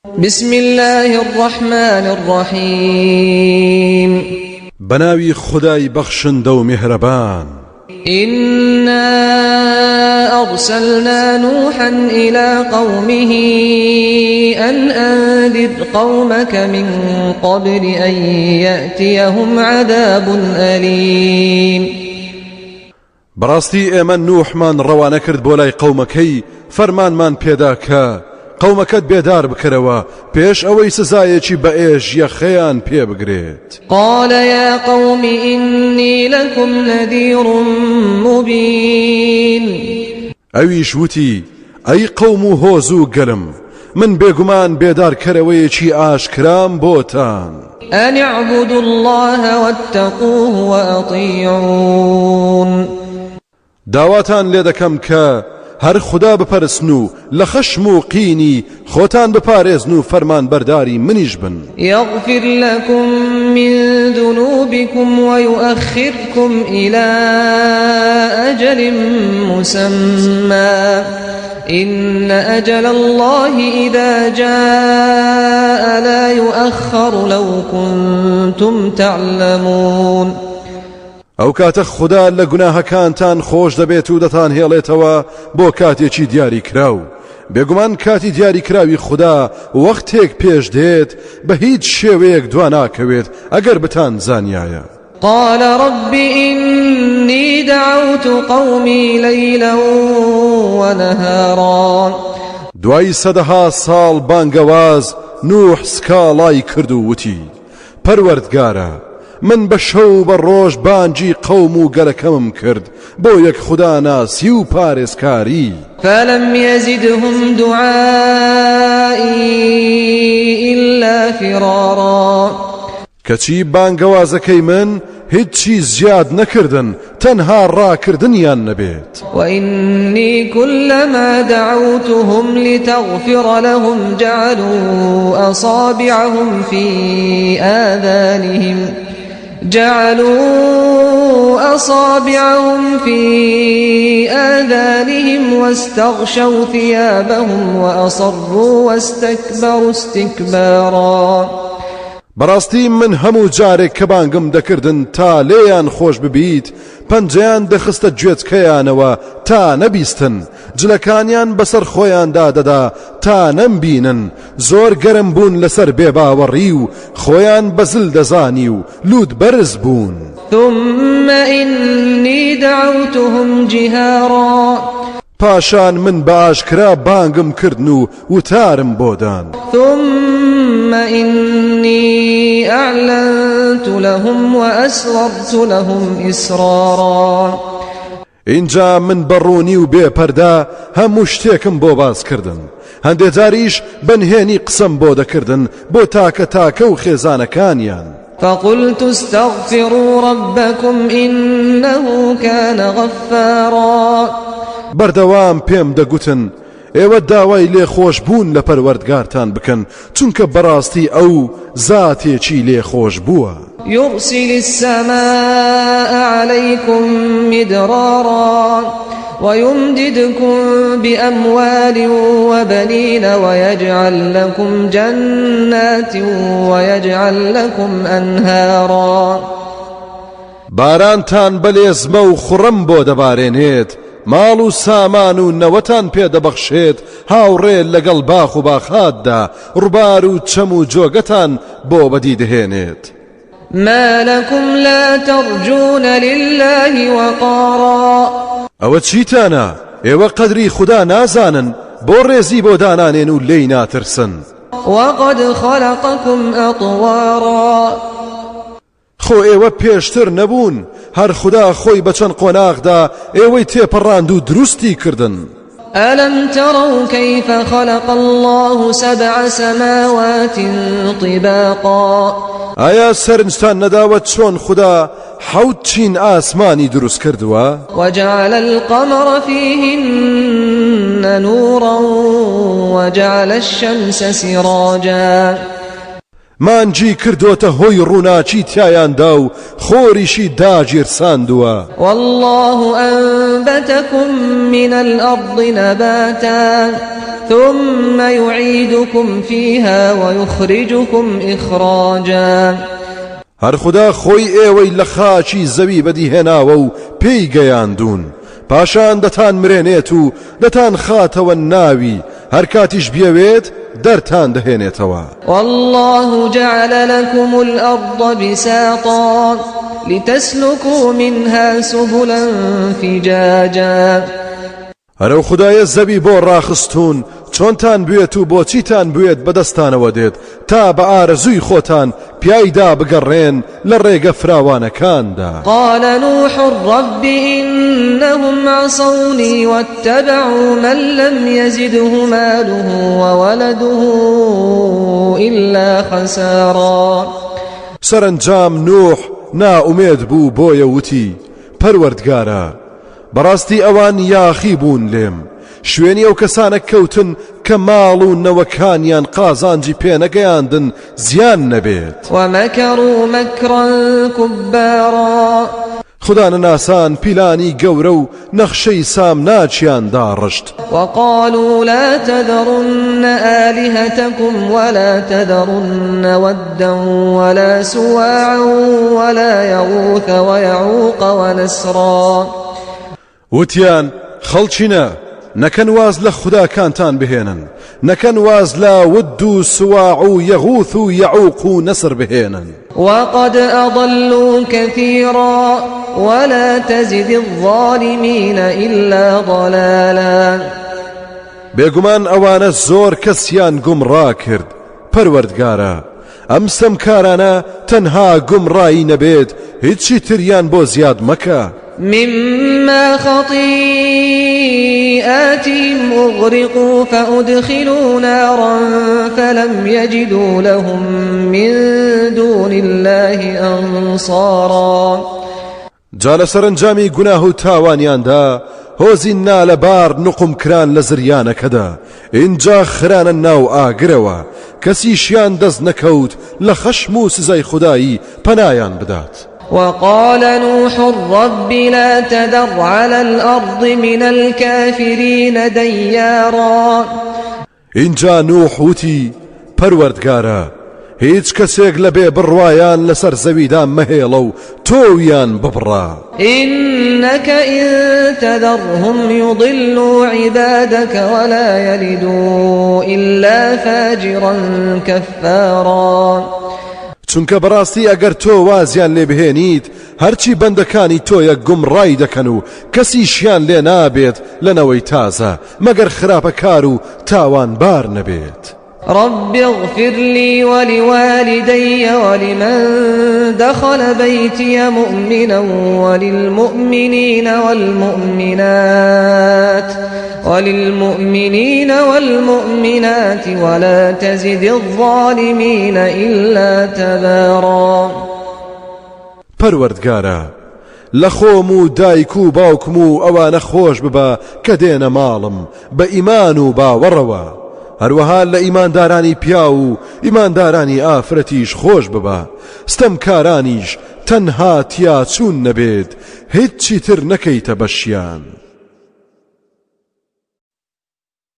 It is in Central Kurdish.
بسم الله الرحمن الرحيم بناوي خداي بخشن دو مهربان إنا أرسلنا نوحا إلى قومه أن أنذر قومك من قبل أن يأتيهم عذاب أليم براستي ايمن نوح من روانا کرد بولاي قومكي فرمان من پیدا که قومكت بيدار بكروا پیش اوي سزایەکی بەئێژ یەخەیان پێ بگرێت. قال يا قوم إني لكم نذير مبين ئەویش وتی ئەی قەوم و هۆز و گەلم من بێگومان بێدار کەرەوەیەکی ئاشکرام بۆتان. أن اعبدوا الله واتقوه وأطيعون داواتان لێ دەکەم کە هەر خدا بپەرستن و لە خەشم و قینی خۆتان بپارێزن و فەرمان بەرداری منیش بن. يغفر لكم من ذنوبكم ويؤخركم إلى أجل مسمى إن أجل الله إذا جاء لا يؤخر لو كنتم تعلمون. ئەو کاتە خدا لە گوناهەکانتان خۆش دەبێت و دەتان هێڵێتەوە بۆ کاتێکی دیاری کراو. بێگومان کاتی دیاری کراوی خدا وەختێک پێش دێت بە هیچ شێوەیەک دوا ناکەوێت ئەگەر بتان زانیایە. قال رب إني دعوت قومي ليلا ونهارا. دوای سەدەها ساڵ بانگەواز نوح سکاڵای کرد و وتی پەروەردگارە من بە شەو بە ڕۆژ بانجی قەوم و گەلەکەمم کرد بۆ یەک خدا ناسی و پارێزکاری. فلم يزدهم دعائي إلا فرارا. کەچی بانگەوازەکەی من هیچی زیاد نەکردن تەنها ڕاکردنیان نەبێت. وإني كلما دعوتهم لتغفر لهم جعلوا أصابعهم في آذانهم واستغشوا ثيابهم وأصروا واستكبروا استكبارا. بەڕاستی من هەموو جارێک کە بانگم دەکردن تا لێیان خۆش ببیت پەنجەیان دەخستە گوێچکەیانەوە تا نەبیستن جلەکانیان بەسەر خۆیاندا دەدا تا نەمبینن زۆر گەرم بوون لەسەر بێباوەڕی و خۆیان بەزل دەزانی و لود بەرز بوون. ثم إني دعوتهم جهارا. پاشان من بە ئاشکرا بانگم کردن و وتارم بۆدان. ثم إني أعلنت لهم وأسررت لهم إسرارا. اینجا من بەڕوونی و بێپەردا هەموو شتێکم بۆ باز کردن هەندێک جاریش بەنهێنی قسەم بۆ دەکردن بۆ تاکە و خێزانەکانیان. فقلت استغفروا ربكم إنه كان غفارا. بەردەوام پێم دەگوتن ئێوە داوای لێخۆش بوون لە پەروەردگارتان بکەن چونکە بەڕاستی ئەو زاتێکی لێخۆش بووە. يرسل السماء عليكم مدرارا ويمددكم بأموال وبنين ويجعل لكم جنات ويجعل لكم أنهارا. بارانتان بەلێزمە و خوڕم بۆ دەبارێنێت ماڵ و سامان و نەوەتان پێدەبەخشێت هاوڕێ لەگەڵ باخ و باخاتدا ڕووبار و چەم و جۆگەتان بۆ بەدی دەهێنێت. ما لكم لا ترجون لله وقارا. ئەوە چیتانە ئێوە قەدری خدا نازانن بۆ ڕێزی بۆ دانانێن و لێی ناترسن. وقد خلقكم أطوارا. خۆ ئێوە پێشتر نەبوون هەر خدا خۆی بەچەند قۆناغدا ئێوەی تێپەڕاند و دروستی کردن. ألم تروا كيف خلق الله 7 سماوات طباقا. ئایا سەرنجتان نەداوە چۆن خدا 7 چین ئاسمانی دروست کردووە؟ وجعل القمر فيهن نورا وجعل الشمس سراجا. مانجی کردوتە هۆی ڕووناچی تایاندا و خۆریشی داگیرساندووە. والله أنبتكم من الأرض نباتا. ثم يعيدكم فيها ويخرجكم إخراجا هەر خوددا خۆی ئێوەی لە خاچی زەوی بەدیهێناوە و پێی گەیاندون پاشان دەتان مرێنێت و دەتان خاتەوە ناوی هەر کاتیش بیەوێت دەرتان دەهێنێتەوە. والله جعل لكم الأرض بساطا لتسلكوا منها سبلا فجاجا هەرەو خوددایە زەوی بۆ ڕاخستون چۆنتان بوێت و بۆچیتان بوێت بەدەستانەوە دێت تا بە ئارەزووی خۆتان پیایدا بگەڕێن لە ڕێگە فراوانەکاندا. قال نوح رب إنهم عصوني واتبعوا من لم يزده ماله وولده إلا خسارا. سەرنجام نوح نائومێد بوو بۆیە وتی پەروەردگارە بەڕاستی ئەوان یاخی بوون لێم شوێنی ئەو کەسانە کەوتن کە ماڵ و نەوەکانیان قازانجی پێنەگەیاندن زیان نەبێت. ومكروا مكرا كبارا خدا نەناسان پیلانی گەورە و نەخشەی سامناچیان داڕشت. وقالوا لا تذرن آلهتكم ولا تذرن ودا ولا سواعا ولا يغوث ويعوق ونسرا. وتیان خەڵچینە نەکەن واز لە خوداکانتان بهێنن نەکەن واز لە ود و سواع و یەغوث و یەعوق و نەسر بهێنن. وقد أضلوا كثيرا ولا تزد الظالمين إلا ضلالا. بێگومان ئەوانە زۆر کەسیان گومڕا کرد پەروەردگارە ئەم ستەمکارانە تەنها گومڕایی نەبێت هیچی تریان بۆ زیاد مەکە. مما خطيئاتهم أغرقوا فأدخلوا نارا فلم يجدوا لهم من دون الله أنصارا. جا لە سەرنجامی گوناه و تاوانیاندا هۆزی نالەبار نقم کران لە زریانەکەدا اینجا خرانە ناو ئاگرەوە کەسیشیان دەست نەکەوت لە خەشم و سزای خودایی پەنایان بدات. وقال نوح رب لا تذر على الأرض من الكافرين ديارا. اینجا نوح وتی پەروەردگارە هیچ کەسێک لە بێ بڕوایان لەسەر زەویدا مەهێڵە و تۆویان ببڕا. إنك إن تذرهم يضلوا عبادك ولا يلدوا إلا فاجرا كفارا. چونکە بەڕاستی ئەگەر تۆ وازیان لێ بهێنیت هەرچی بەندەکانی تۆیە گومڕای دەکەن و کەسیشیان لێ نابێت لەنەوەی تازە مەگەر خراپەکار و تاوانبار نەبێت. رب اغفر لي ولوالدي ولمن دخل بيتي مؤمنا وللمؤمنين والمؤمنات ولا تزد الظالمين إلا تبارا. پەروەردگارە لە خۆم و دایک و باوکم و ئەوانە خۆش ببە کە دێنە ماڵم بە ئیمان و باوەڕەوە هەروەها لە ئیماندارانی پیا و ئیماندارانی ئافرەتیش خۆش ببە ستەمکارانیش تەنها تیا چوون نەبێت هیچی تر نەکەیتە بەشیان.